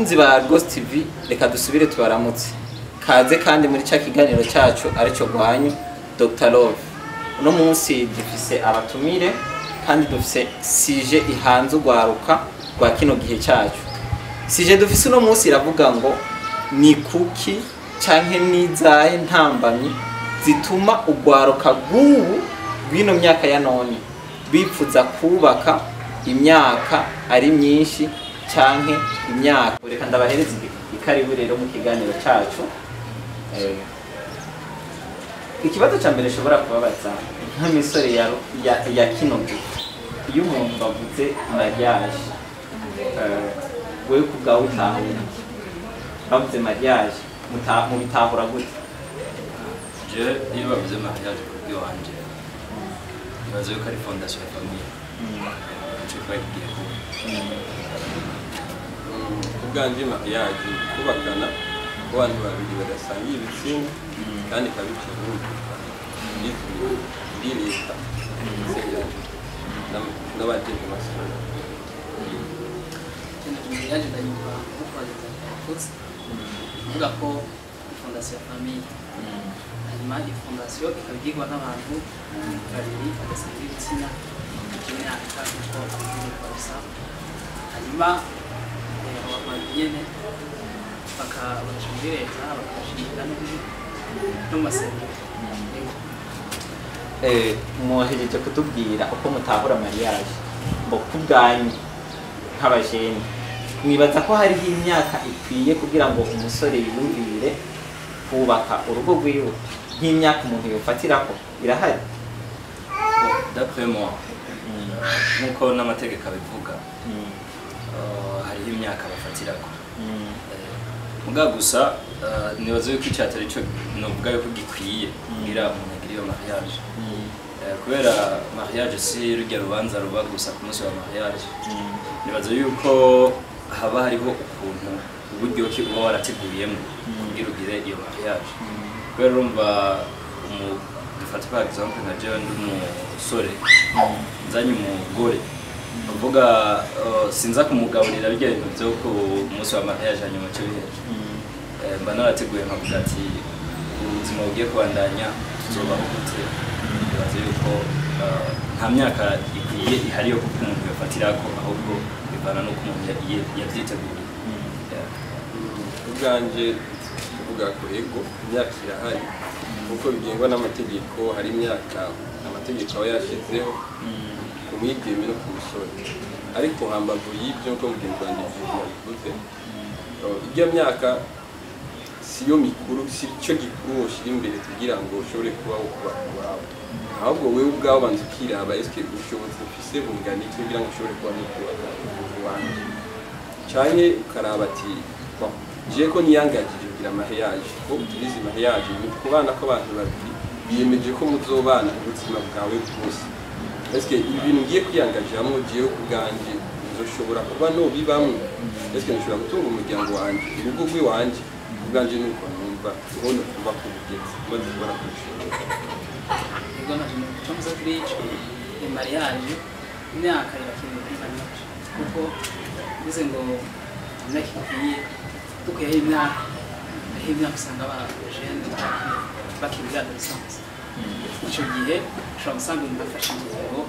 bakunzi ba Ghost TV, reka dusubire tubaramutse. Kaze kandi muri ca kiganiro cyacu arico gwanyu Dr. Love. Uno munsi dufise abatumire kandi dufise sije ihanze rwaruka rwa kino gihe cyacu. Sije dufise uno munsi iravuga ngo ni kuki canke nizahe ntambamyi zituma urwaruka rw'ubu bino myaka ya none bipfuza kubaka imyaka ari myinshi canke imyaka. Reka ndabahereza ikaribu rero mu kiganiro cyacu. Ikibazo ca mbere shobora kubabaza nk'imisore ya kino gihe, iyo umuntu bavuze mariage, wewe kubwawe utahura bavuze mariage mubitahura gute? Je iyo bavuze mariage kubwiwanje nibaza yuko ari fondation ya famille. Ubwanje mariage kubakana abantu babiri badasangiye ibitsina kandi kabicuru ndi leta n'abajeje masoro mariage ndayumva ko twageze kutse uvuga ko fondation ya famille hanyuma fondation ikabigirwa n'abantu babiri badasangiye ibitsina imyaka uko abategeko babisaba, hanyuma abanyene bakabaca muri leta bakabashingira no mu masezerano. Muhejeje kutubwira uko mutahura mariage, ngo kubwanyu nk'abajene mwibaza ko hariho imyaka ikwiye kugira ngo umusore yiyumvire kubaka urugo rwiwe, nk'imyaka umuntu yofatirako irahari? D'après moi, nkuko n'amategeko abivuga, hariho imyaka bafatirako. Muga gusa nibaza yuko icyo atari cyo novuga yuko gikwiye kugira umuntu agire iyo mariage. Kubera mariage si rujya rubanza ruba gusa ku munsi wa mariage. Nibaza yuko haba hariho ukuntu uburyo ki uba warateguriyemo kugira ugire iyo mariage. Kubera urumva dufata par exemple nka jewe ndi umusore nzanye umugore, uvuga sinza kumugaburira bijya ibintu byo ku munsi wa mariage hanyuma cyo biheje. Mba narateguye nkavuga ati ubuzima bugiye kubandanya tuzobaho gute. Nibaza yuko nta myaka ikwiye ihari yo kuko umuntu yafatirako, ahubwo bivana n'uko umuntu yavyiteguriye. ubwanje kuvuga ko ego imyaka irahari kuko bigengwa n'amategeko. Hari imyaka amategeko aba yashizeho ku mwigeme no ku musore, ariko hambavu y'ibyo nko mu gihe Rwanda bivuze iyo myaka siyo mikuru, si cyo gikuru woshira imbere kugira ngo ushobore kubaho kubaka wawe, ahubwo wewe ubwawe banza ukiraba eske ubushobozi ufise bungana iki kugira ngo ushobore kuba no kubaka uwanjye, canke ukaraba ati je ko niyangajije kugira mariage ko turizi mariage ni kubana ko abantu babiri biyemeje ko muzobana ubuzima bwawe bwose. Eske ibintu ngiye kwiyangajiramo jewe kubwanje uzoshobora kuba no bibamwe? Eske nshobora gutunga umuryango wanje urugo rw'iwanje ubwanje nuko numva ubona kuba kubugeze maze kubara kubishobora. Ego na jino cyomza kuri mariage imyaka irakenewe kwibanya kuko bize ngo imyaka ikwiye tukuye imyaka usanga abajene bakiri adolescence. Icyo gihe ushobora gusanga umuntu afashe ingingo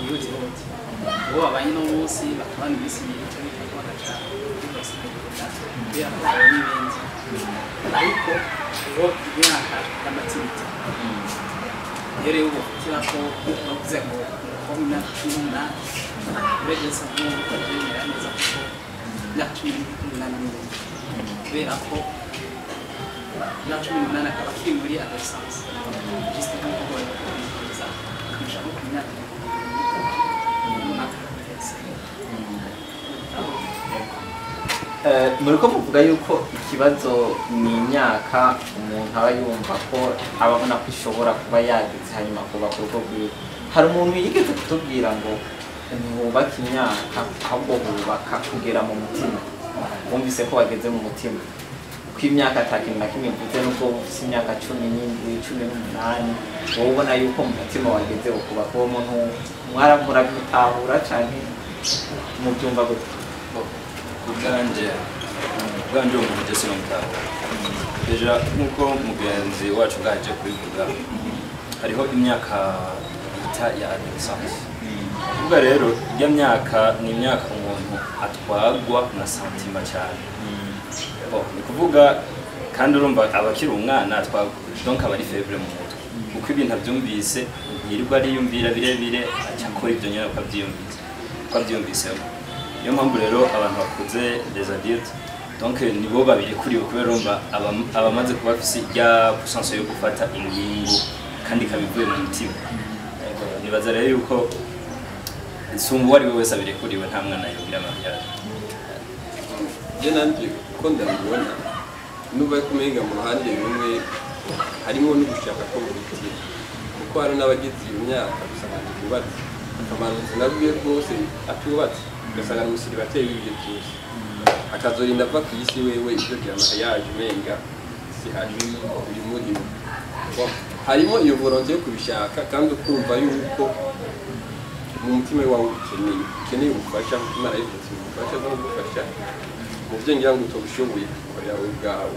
yihutirwa, uwo babanye no munsi bakabana iminsi ibiri cyangwa itatu bagaca kubera ko hari n'ibindi, ariko uwo imyaka y'amatiriti iyo rero ubafatira ko bavuze ngo mu myaka 18 uregeza nk'uko byemera neza kuko imyaka 18 kubera ko imyaka 18 akaba akiri muri adolescence, juste nk'uko babikomeza kurusha nko ku myaka muriko muvuga yuko ikibazo ni imyaka umuntu aba yumva ko ababona ko ishobora kuba yageze hanyuma kubaka urugo rwiwe. Hari umuntu yigeze kutubwira ngo ntibubake imyaka ahubwo bubaka kugera mu mutima. Bumvise ko wageze mu mutima ko imyaka atakintu na kimwe mvuze, nubwo ufite imyaka 17 18 wowe ubona yuko mu mutima wageze ukubaka uwo muntu mwaramura gutahura canke mu byumva gute? ubwanje umuntu ndetse n'umutaho deja nkuko mugenzi wacu bwaje kubivuga hariho imyaka bita ya adolescence ubwo rero iyo myaka ni imyaka umuntu atwagwa na santima cyane ni kuvuga kandi urumva abakiri umwana donc aba ari faible mu mutwe kuko ibintu abyumvise yirirwa ariyumvira birebire cyakora ibyo nyine ukabyumvise niyo mpamvu rero abantu bakuze des adultes donc nibo babiri kuri kubera urumva abamaze kuba bafise irya puissance yo gufata ingingo kandi kabivuye mu mutima nibaza rero yuko isumbu wari wese abiri kuri we nta mwana yogira mariage je nanje ko ndabibona nuba kumenga mu ruhande rumwe harimo no gushaka ko mubigira kuko hari n'abagize imyaka gusanga kubatse akamaro nabwiye rwose atubatse ugasanga umusiri bateye ibyo byose akazorinda ava ku isi wewe ibyo bya mariage menga si hanyuma uri muri harimo iyo volonté yo kubishaka kandi ukumva yuko mu mutima wawe ukeneye ubufasha Imana yifite ubufasha no gufasha mu byo ngira ngo utobishoboye gukorera wowe ubwawe.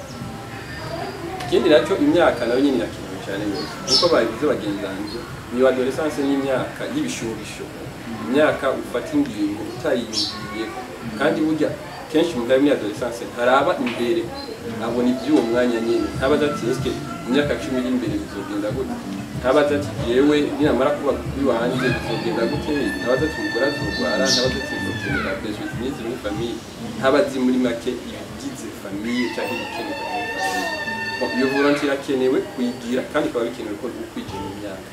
Ikindi nacyo imyaka nayo nyine irakenewe cyane rwose kuko babivuze bagenzanje ni adolescence n'imyaka y'ibishobisho imyaka ufata ingingo utayiyumviye kandi burya kenshi mu gihe adolescence ntaraba imbere abona iby'uwo mwanya nyine ntabaza ati eske imyaka 10 iri imbere bizogenda gute ntabaza ati yewe ninamara kuba kuri wanjye bizogenda gute ntabaza ati umugore azogwara ntabaza ati ukenera business n'izi muri famille ntabazi muri make ibigize famille cyangwa ibikenewe iyo volonté irakenewe kuyigira kandi ikaba bikenewe ko ukwigira imyaka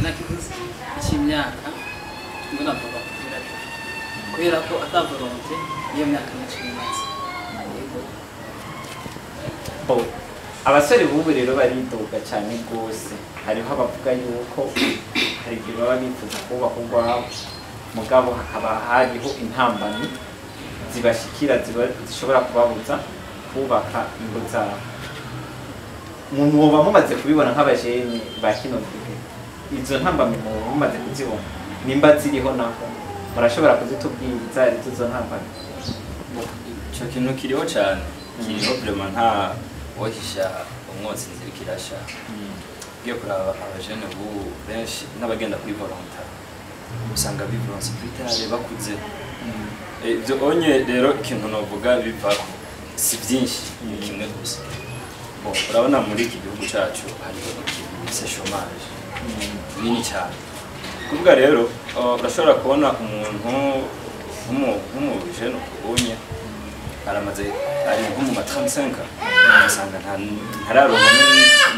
nakivuze ikimyaka ngo navuga kubera ko atavolonté iyo myaka nacimaze abasore bubu rero baridoga cyane rwose hariho abavuga yuko hari igihe baba bifuza kubaka ubwabo mugabo hakaba hariho intambamyi zibashikira zishobora kubabuza kubaka ingo zabo muba mumaze kubibona nk'abajeni ba kino gihe izo ntambamyi muba mumaze kuzibona nimba ziriho naho murashobora kuzitubwira izari tuzo ntambamyi icyo kintu kiriho cyane kiriho vraiment nta wohisha umwotsi nzira kirasha iyo kuraba abajene ubu benshi n'abagenda kuri volontaire usanga bivuze bitare bakuze ibyo onye rero ikintu novuga biva si byinshi kimwe gusa urabona muri iki gihugu cyacu hariho ikintu bise chômage nini cyane kuvuga rero urashobora kubona umuntu nk'umujene ubonye aramaze ari nko mu 35 usanga ntararonka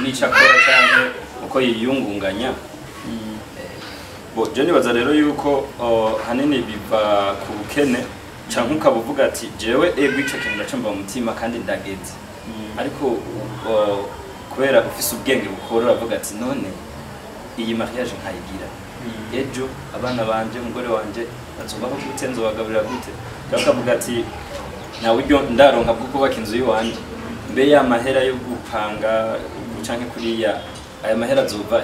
n'icakora cyangwa uko yiyungunganya je nibaza rero yuko hanini biva ku bukene cyangwa ukabuvuga ati jewe ego ico kintu ndacumva mu mutima kandi ndageze ariko kubera ufise ubwenge bukora uravuga ati none iyi mariage nkayigira ejo abana banje umugore wanje bazobaho gute nzobagaburira gute bakavuga ati na buryo ndaronka bwo kubaka inzu yiwanje mbe ya mahera yo gupanga canke kuriya aya mahera azova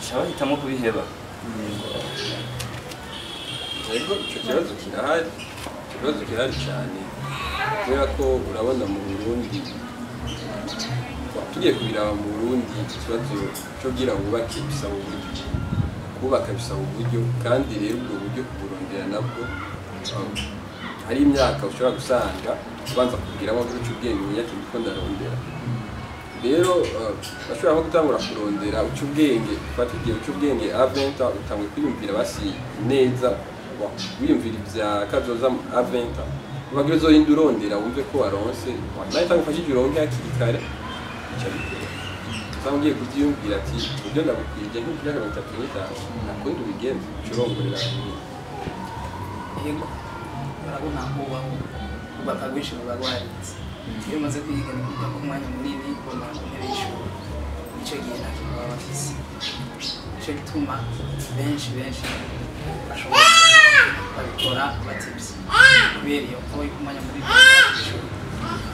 cyaba hitamo kubiheba ego icyo kibazo kirahari cyane kubera ko urabona mu Burundi tugiye kubiraba mu Burundi ikibazo cyo gira wubake bisaba uburyo kubaka bisaba uburyo kandi rero ubwo buryo kuburondera nabwo hari imyaka ushobora gusanga ubanza kugira ngo ucubwenge unyake niko ndarondera rero bashobora nko gutangura kurondera ucubwenge ufata igihe ucubwenge A20 utangwe kwiyumvira basi neza wiyumvira ibya kazoza A20 ubagire zo yindi urondera wumve ko waronse nayo tangufashije uronke hakiri kare cyabiteye usangiye kubyiyumvira ati ibyo ndabukwije nk'imyaka 35 nakundi ubigenze curongorera yego urabona kubaka gwishi bagwaritse iyo maze kwiga ni kuvuga ko umwanya munini ugomba kuntera ishuri nicyo gihe nta kintu baba bafise nicyo gituma benshi bashobora babikora batibye kubera iyo kuba umwanya munini ishuri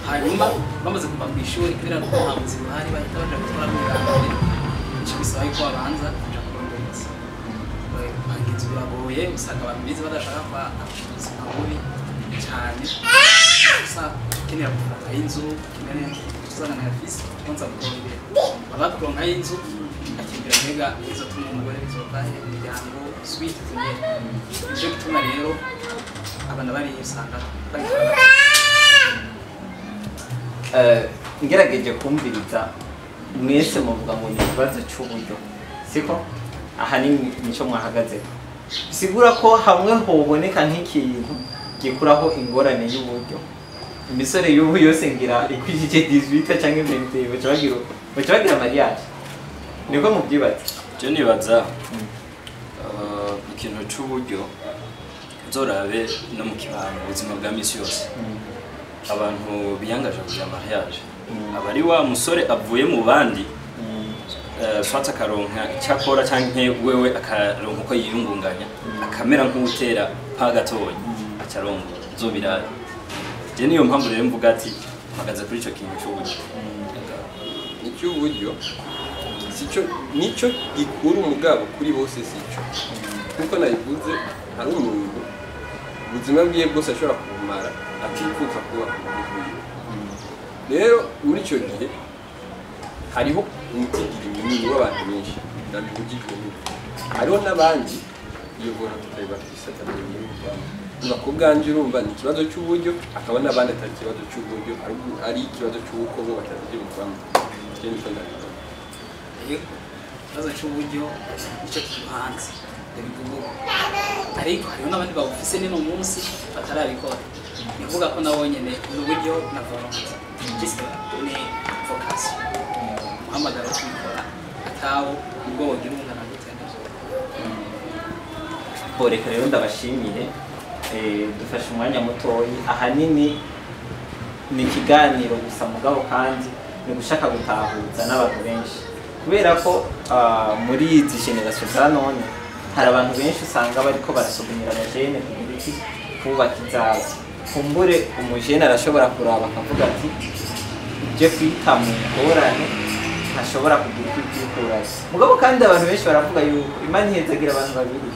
hanyuma bamaze kuva ku ishuri kubera ko nta buzima buhari bahita baja gutwara mwirambere nicyo bisaba yuko babanza kuja kurondera kubaka inzu biragoye usanga abantu bize badashaka kubaka ubuzima bubi cyane gusa ukenera kubaka inzu ukenera usanga na fisi konza kurondera abakuronka inzu akimbira mbega izo tuma umugore bizobahe imiryango suite zimwe ivyo bituma rero abana bari usanga bari ngerageje kumviriza mwese muvuga ngo ni ikibazo cy'uburyo siko ahanini nico mwahagazeho sigura ko hamwe hoboneka nk'ikintu gikuraho ingorane y'uburyo imisore y'ubu yose ngira ikwishije 18 cyangwa 20 bacabagira mariage niko mubyibaza je nibaza ikintu cy'uburyo zorabe no mu kibano ubuzima bwa misi yose abantu biyangaje kugira mariage abari wa musore avuye mu bandi swata karonka cyakora cyangwa wewe akaronka uko yiyungunganya akamera nk'utera pagatoye acarongo zobirara je niyo mpamvu rero mvuga ati mpagaze kuri ico kintu cy'uburyo icy'uburyo sico nico gikuru umugabo kuri bose sico kuko nayivuze hari umuntu ubuzima bwiye bwose ashobora kumara atifuza kuba ubuvuye rero muri icyo gihe hariho umutigiri munini w'abantu benshi ndabivugijwe hariho n'abandi iyo bora tutari bafisata n'ibintu ko bwanje urumva ni ikibazo cy'uburyo akaba n'abandi atari ikibazo cy'uburyo ari ikibazo cy'uko bo batazi muvamo cyo niko ndabona ikibazo cy'uburyo nicyo kibanze ariko hariho n'abandi bawufise nino munsi batarabikora ni kuvuga ko nabo nyene n'uburyo na volonté ni focus muhamagara kubikora atawo ubwo wogira umwana gutenda reka rero ndabashimire dufashe umwanya mutoyi ahanini ni ikiganiro gusa mugabo kandi ni gushaka gutahuza n'abantu benshi kubera ko muri izi generation za none hari abantu benshi usanga bariko barasubira abajene kugira iki kubaka izabo kumbure umujene arashobora kuraba akavuga ati je kwita mu ngorane ntashobora kugira iki kwikuraza mugabo kandi abantu benshi baravuga yuko Imana ihezagira abantu babiri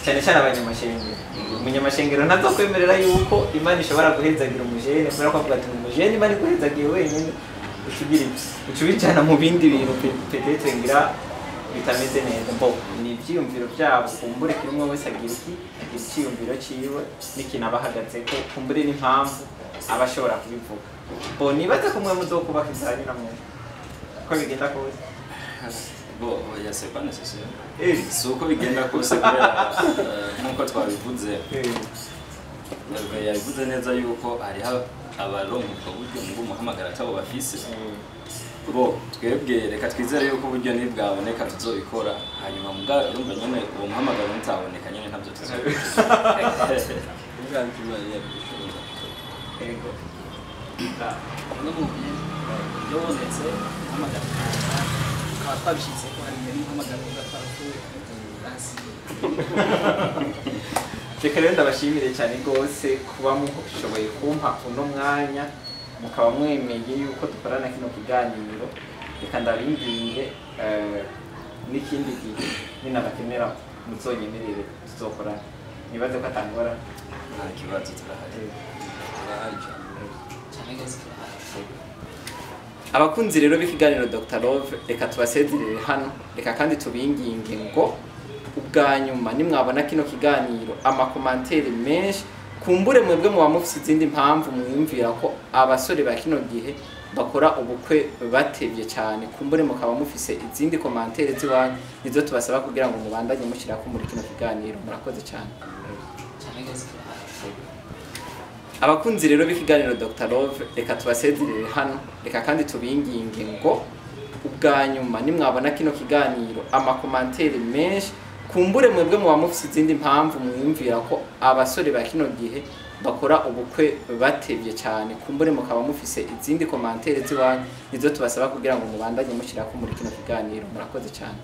cyane cyane abanyamashengero umunyamashengero ntazokwemerera yuko Imana ishobora guhezagira umujene kubera ko avuga ati umujene Imana iguhezagiye wenyine ucugira ucubijana mu bindi bintu peut-être ngira bitameze neza mbo ni ibyiyumviro byabo kumbure kirimo wese agira iki agira icyiyumviro ciwe n'ikintu abahagaze ko kumbure n'impamvu abashobora kubivuga bo nibaza ko mwe muzokubaka izanyu namwe ko bigenda kose bo yase pas nécessaire suko bigenda kose kubera nkuko twabivuze yabivuze neza yuko hari abaronka uburyo ngo umuhamagara atabo bafise bo twebwe reka twizere yuko uburyo ni bwaboneka tuzobikora hanyuma mugabo urumva nyene uwo muhamagara utaboneka nyene ntabyo tuzobikora ego no mu byo bonetse muhamagara akaba twabishitse ko hari ibintu muhamagara ugatwarafuye hasi reka rero ndabashimire cyane rwose kuba mushoboye kumpa uno mwanya mukaba mwemeye yuko dukorana kino kiganiro reka ndabinginge n'ikindi gihe ninabakenera muzonyemerere tuzokorana nibaze ko atangora nta kibazo turahari abakunzi rero b'ikiganiro Dr. Love reka tubasezerere hano reka kandi tubinginge ngo ubwa nyuma nimwabona kino kiganiro amakomantere menshi kumbure mwebwe muba mufite izindi mpamvu mwiyumvira ko abasore ba kino gihe bakora ubukwe batevye cyane kumbure mukaba mufise izindi komantere ziwanyu nizo tubasaba kugira ngo mubandanye mushira ko muri kino kiganiro murakoze cyane abakunzi rero b'ikiganiro Dr. Love reka tubasezerere hano reka kandi tubinginge ngo ubwa nyuma nimwabona kino kiganiro amakomantere menshi kumbure mwebwe muba mufite izindi mpamvu mwiyumvira ko abasore ba kino gihe bakora ubukwe batevye cyane kumbure mukaba mufise izindi komantere ziwanyu nizo tubasaba kugira ngo mubandanye mushira ko muri kino kiganiro murakoze cyane